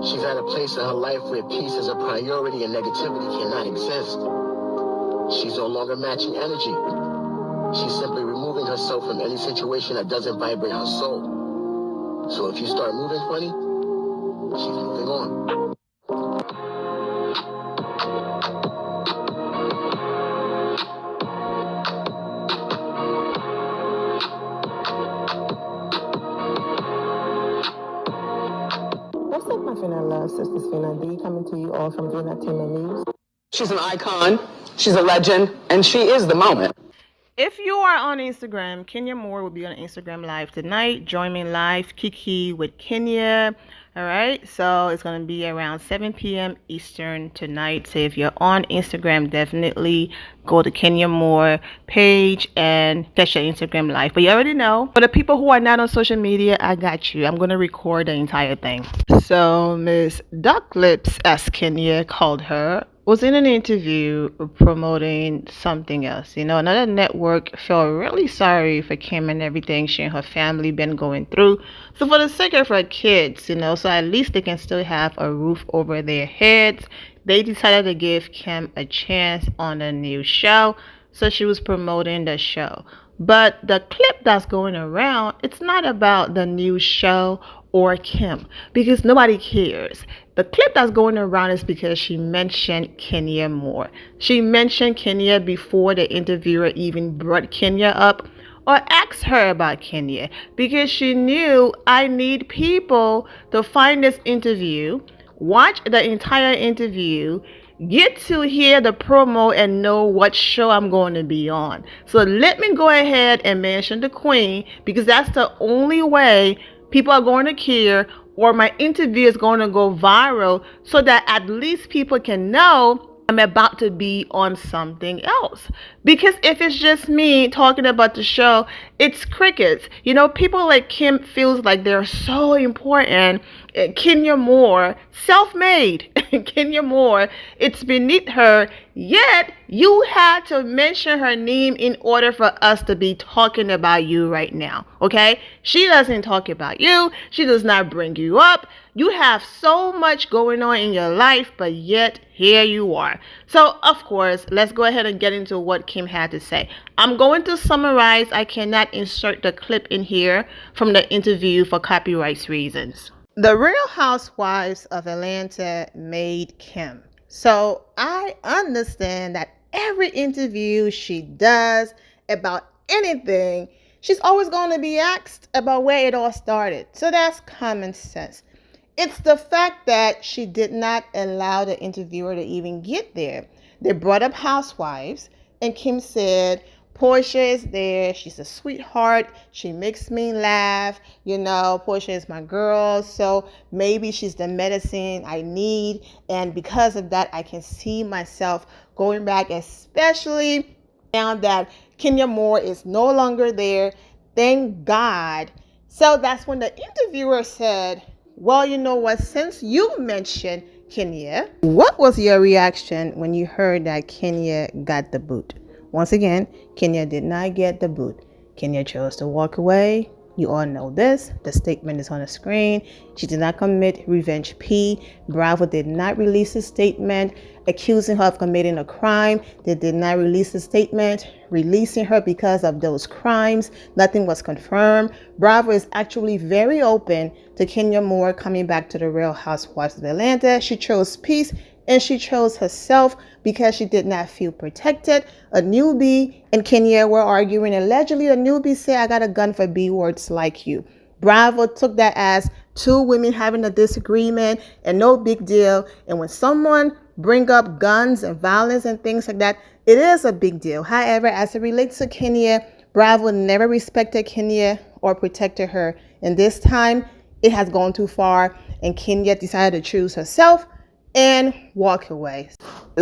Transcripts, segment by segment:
She's at a place in her life where peace is a priority and negativity cannot exist. She's no longer matching energy. She's simply removing herself from any situation that doesn't vibrate her soul. So if you start moving funny, she's moving on. What's up, my Finna love, Sisters Finna D, coming to you all from Finna News. She's an icon, she's a legend, and she is the moment. If you are on Instagram, Kenya Moore will be on Instagram Live tonight. Join me live, Kiki with Kenya. All right, so it's going to be around 7 p.m. Eastern tonight. So if you're on Instagram, definitely go to Kenya Moore page and catch your Instagram Live. But you already know. For the people who are not on social media, I got you. I'm going to record the entire thing. So Miss Duck Lips, as Kenya called her, was in an interview promoting something else. You know, another network felt really sorry for Kim and everything she and her family been going through. So for the sake of her kids, you know, so at least they can still have a roof over their heads, they decided to give Kim a chance on a new show. So she was promoting the show. But the clip that's going around, it's not about the new show or Kim, because nobody cares. The clip that's going around is because she mentioned Kenya Moore. She mentioned Kenya before the interviewer even brought Kenya up or asked her about Kenya, because she knew I need people to find this interview, watch the entire interview, get to hear the promo and know what show I'm going to be on. So let me go ahead and mention the Queen, because that's the only way people are going to care, or my interview is going to go viral, so that at least people can know I'm about to be on something else. Because if it's just me talking about the show, it's crickets. You know, people like Kim feels like they're so important. Kenya Moore, self-made. Kenya Moore, it's beneath her. Yet you had to mention her name in order for us to be talking about you right now. Okay? She doesn't talk about you. She does not bring you up. You have so much going on in your life, but yet here you are. So, of course, let's go ahead and get into what Kim had to say. I'm going to summarize. I cannot insert the clip in here from the interview for copyright reasons. The Real Housewives of Atlanta made Kim. So I understand that every interview she does about anything, she's always going to be asked about where it all started. So that's common sense. It's the fact that she did not allow the interviewer to even get there. They brought up housewives, and Kim said, Portia is there. She's a sweetheart. She makes me laugh. You know, Portia is my girl. So maybe she's the medicine I need. And because of that, I can see myself going back, especially now that Kenya Moore is no longer there. Thank God. So that's when the interviewer said, well, you know what? Since you mentioned Kenya, what was your reaction when you heard that Kenya got the boot? Once again, Kenya did not get the boot. Kenya chose to walk away. You all know this. The statement is on the screen. She did not commit revenge P. Bravo did not release a statement accusing her of committing a crime. They did not release a statement releasing her because of those crimes. Nothing was confirmed. Bravo is actually very open to Kenya Moore coming back to the Real Housewives of Atlanta. She chose peace, and she chose herself because she did not feel protected. A newbie and Kenya were arguing. Allegedly, the newbie said, I got a gun for B-words like you. Bravo took that as two women having a disagreement and no big deal. And when someone bring up guns and violence and things like that, it is a big deal. However, as it relates to Kenya, Bravo never respected Kenya or protected her. And this time, it has gone too far, and Kenya decided to choose herself and walk away.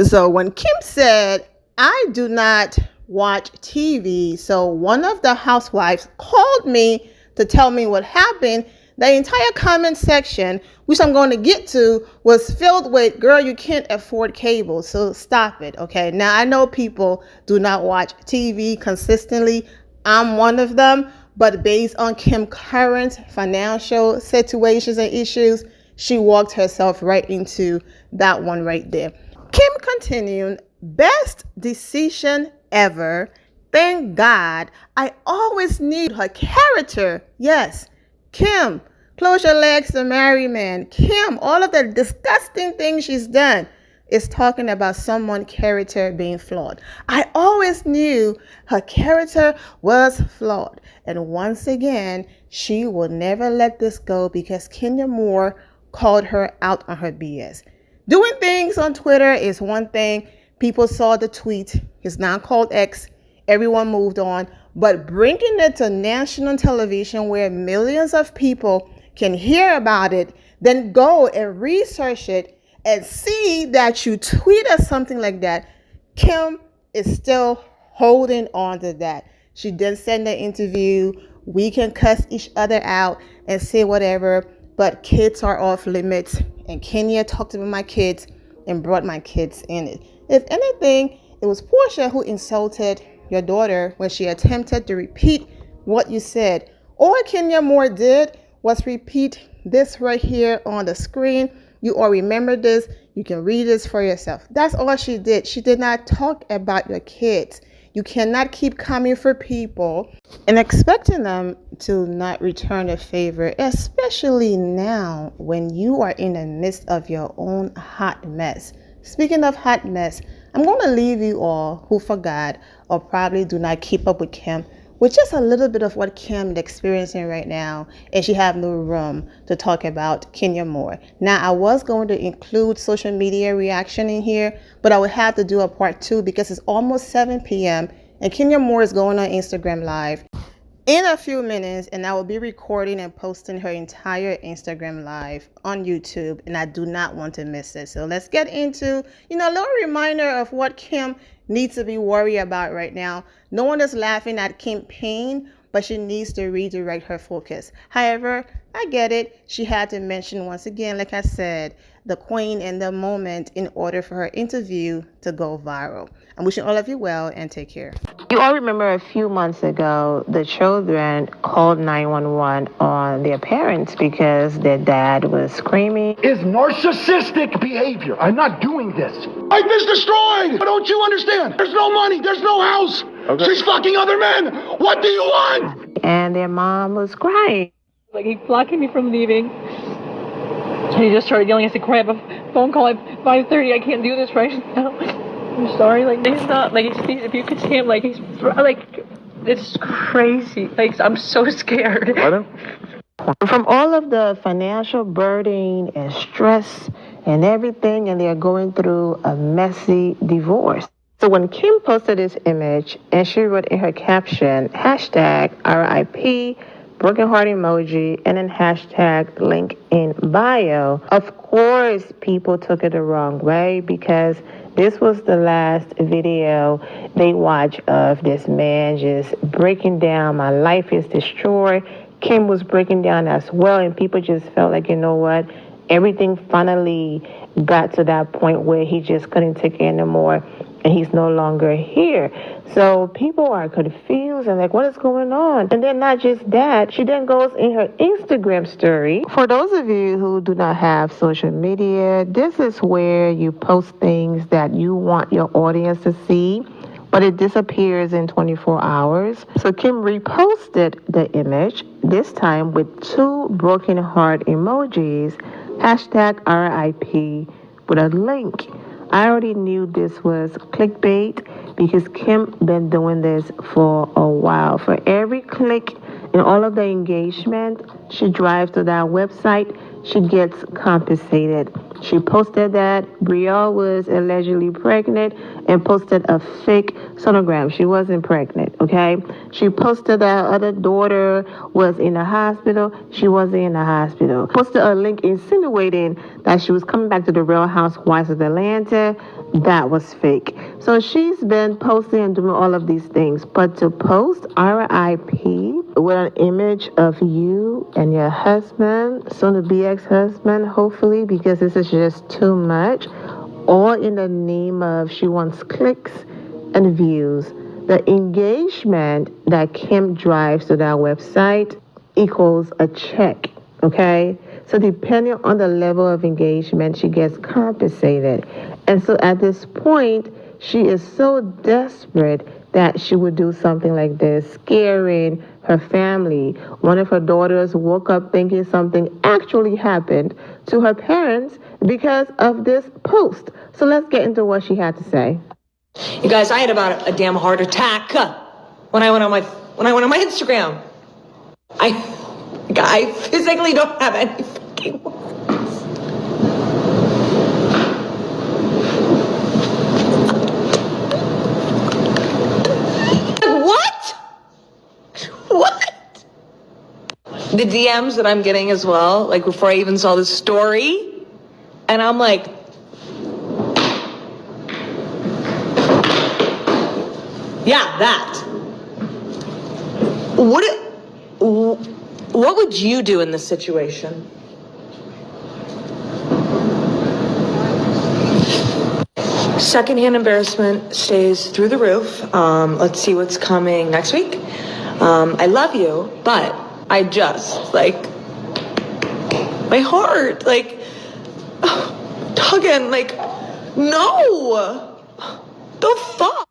So when Kim said, I do not watch TV, so one of the housewives called me to tell me what happened, the entire comment section, which I'm going to get to, was filled with, girl, you can't afford cable, so stop it, okay? Now, I know people do not watch TV consistently. I'm one of them, but based on Kim's current financial situations and issues, she walked herself right into that one right there. Kim continued, best decision ever. Thank God. I always need her character. Yes, Kim, close your legs to marry man. Kim, all of the disgusting things she's done is talking about someone's character being flawed. I always knew her character was flawed. And once again, she will never let this go because Kenya Moore called her out on her BS. Doing things on Twitter is one thing. People saw the tweet. It's now called X. Everyone moved on. But bringing it to national television where millions of people can hear about it, then go and research it and see that you tweeted something like that, Kim is still holding on to that. She did send an interview. We can cuss each other out and say whatever, but kids are off limits. And Kenya talked about my kids and brought my kids in it. If anything, it was Portia who insulted your daughter when she attempted to repeat what you said. All Kenya Moore did was repeat this right here on the screen. You all remember this. You can read this for yourself. That's all she did. She did not talk about your kids. You cannot keep coming for people and expecting them to not return a favor, especially now when you are in the midst of your own hot mess. Speaking of hot mess, I'm going to leave you all who forgot or probably do not keep up with Kim with just a little bit of what Kim is experiencing right now, and she have no room to talk about Kenya Moore. Now, I was going to include social media reaction in here, but I would have to do a part 2 because it's almost 7 p.m. and Kenya Moore is going on Instagram Live in a few minutes, and I will be recording and posting her entire Instagram Live on YouTube, and I do not want to miss it. So let's get into, a little reminder of what Kim needs to be worried about right now. No one is laughing at Kim Payne, but she needs to redirect her focus. However, I get it. She had to mention once again, like I said, the queen in the moment in order for her interview to go viral. I'm wishing all of you well and take care. You all remember a few months ago, the children called 911 on their parents because their dad was screaming. Is narcissistic behavior. I'm not doing this. Life is destroyed. Don't you understand? There's no money. There's no house. Okay. She's fucking other men. What do you want? And their mom was crying. Like, he blocked me from leaving. And he just started yelling. I said, "Corey, I have a phone call at 5:30. I can't do this right now. I'm sorry." Like, he's not, like, if you could see him, like, he's, like, it's crazy. Like, I'm so scared. From all of the financial burden and stress and everything, and they're going through a messy divorce. So when Kim posted this image, and she wrote in her caption, hashtag RIP, broken heart emoji, and then hashtag link in bio, of course people took it the wrong way because this was the last video they watched of this man just breaking down, my life is destroyed. Kim was breaking down as well, and people just felt like, you know what, everything finally got to that point where he just couldn't take it anymore, and he's no longer here. So people are confused and like, what is going on? And then not just that, she then goes in her Instagram story. For those of you who do not have social media, this is where you post things that you want your audience to see, but it disappears in 24 hours. So Kim reposted the image, this time with 2 broken heart emojis, hashtag RIP, with a link. I already knew this was clickbait because Kim been doing this for a while. For every click and all of the engagement she drives to that website, she gets compensated. She posted that Brielle was allegedly pregnant and posted a fake sonogram. She wasn't pregnant, okay? She posted that her other daughter was in the hospital. She wasn't in the hospital. Posted a link insinuating that she was coming back to the Real Housewives of Atlanta. That was fake. So she's been posting and doing all of these things. But to post RIP with an image of you and your husband, soon-to-be ex-husband, hopefully, because this is just too much, all in the name of she wants clicks and views. The engagement that Kim drives to that website equals a check, okay? So depending on the level of engagement, she gets compensated. And so at this point, she is so desperate that she would do something like this, scaring her family. One of her daughters woke up thinking something actually happened to her parents because of this post. So let's get into what she had to say. You guys, I had about a damn heart attack when I went on my Instagram. I physically don't have any fucking words. What? The DMs that I'm getting as well, like before I even saw the story, and I'm like, yeah, that. What would you do in this situation? Secondhand embarrassment stays through the roof. Let's see what's coming next week. I love you, but I just, like, my heart, like, tugging, like, no, the fuck?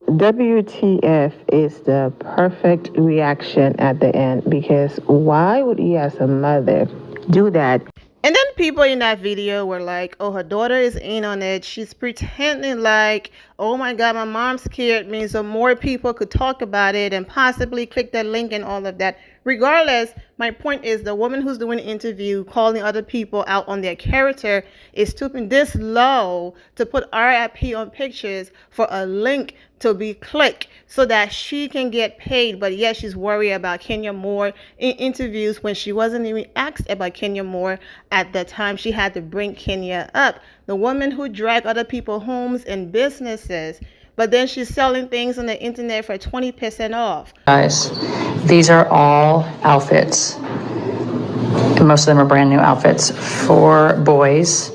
WTF is the perfect reaction at the end, because why would you as a mother do that? And then people in that video were like, oh, her daughter is in on it. She's pretending like, oh my God, my mom scared me, so more people could talk about it and possibly click that link and all of that. Regardless, my point is the woman who's doing the interview, calling other people out on their character, is stooping this low to put RIP on pictures for a link to be clicked so that she can get paid. But yet she's worried about Kenya Moore in interviews when she wasn't even asked about Kenya Moore at the time she had to bring Kenya up. The woman who dragged other people's homes and businesses, but then she's selling things on the internet for 20% off. Guys, these are all outfits. And most of them are brand new outfits for boys,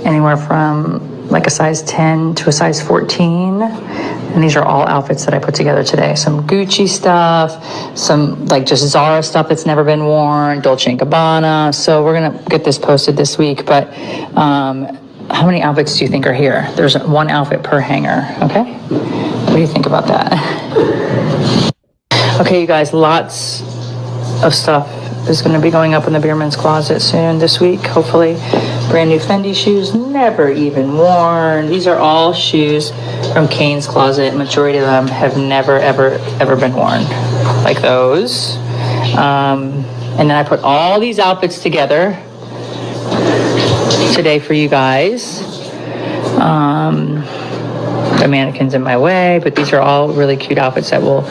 anywhere from like a size 10 to a size 14. And these are all outfits that I put together today. Some Gucci stuff, some like just Zara stuff that's never been worn, Dolce & Gabbana. So we're gonna get this posted this week, but how many outfits do you think are here? There's one outfit per hanger, okay? What do you think about that? Okay, you guys, lots of stuff is going to be going up in the Beerman's closet soon this week, hopefully. Brand new Fendi shoes, never even worn. These are all shoes from Kane's closet. Majority of them have never, ever been worn, like those. And then I put all these outfits together today for you guys. The mannequin's in my way, but these are all really cute outfits that we'll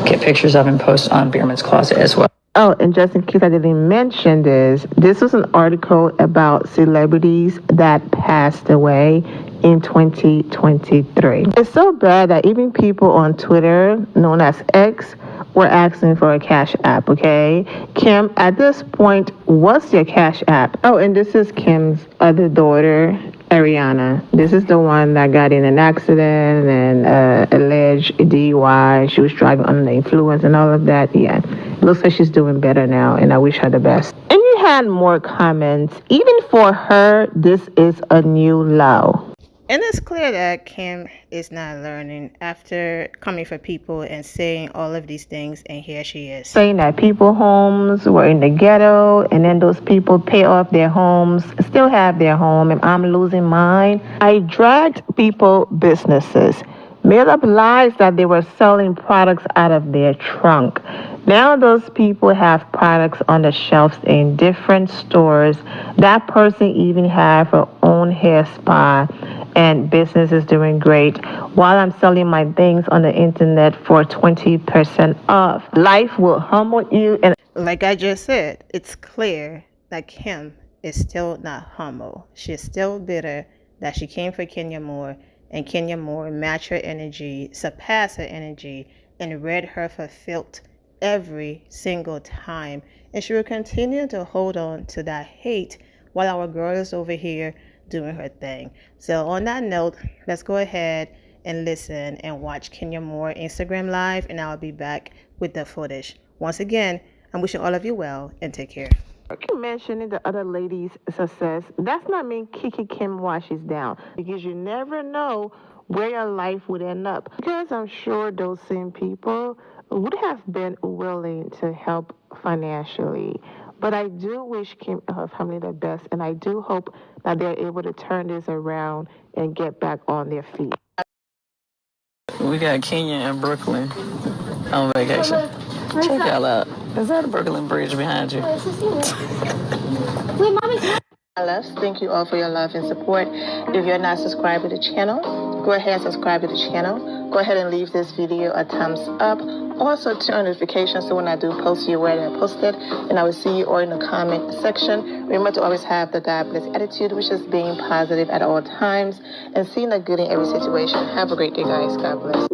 get pictures of and post on Beerman's closet as well. Oh, and just in case I didn't mention this was an article about celebrities that passed away in 2023. It's so bad that even people on Twitter, known as X, were asking for a Cash App, okay? Kim, at this point, what's your Cash App? Oh, and this is Kim's other daughter, Ariana. This is the one that got in an accident and alleged DUI. She was driving under the influence and all of that. Yeah, looks like she's doing better now, and I wish her the best. And you had more comments. Even for her, this is a new low. And it's clear that Kim is not learning after coming for people and saying all of these things, and here she is. Saying that people's homes were in the ghetto, and then those people pay off their homes, still have their home, and I'm losing mine. I dragged people businesses, made up lies that they were selling products out of their trunk. Now those people have products on the shelves in different stores. That person even have her own hair spa, and business is doing great while I'm selling my things on the internet for 20% off. Life will humble you. And like I just said, it's clear that Kim is still not humble. She's still bitter that she came for Kenya Moore, and Kenya Moore matched her energy, surpassed her energy, and read her for filth every single time. And she will continue to hold on to that hate while our girl is over here doing her thing. So on that note, let's go ahead and listen and watch Kenya Moore Instagram Live, and I'll be back with the footage. Once again, I'm wishing all of you well, and take care. Mentioning the other lady's success does not mean Kiki Kim washes down, because you never know where your life would end up. Because I'm sure those same people would have been willing to help financially. But I do wish Kim and her family the best, and I do hope that they're able to turn this around and get back on their feet. We got Kenya and Brooklyn on vacation. Check y'all out. Is that a Brooklyn Bridge behind you? My loves, thank you all for your love and support. If you're not subscribed to the channel, go ahead and subscribe to the channel. Go ahead and leave this video a thumbs up. Also turn on notifications so when I do post, you're aware that I posted. And I will see you all in the comment section. Remember to always have the God bless attitude, which is being positive at all times and seeing the good in every situation. Have a great day, guys. God bless.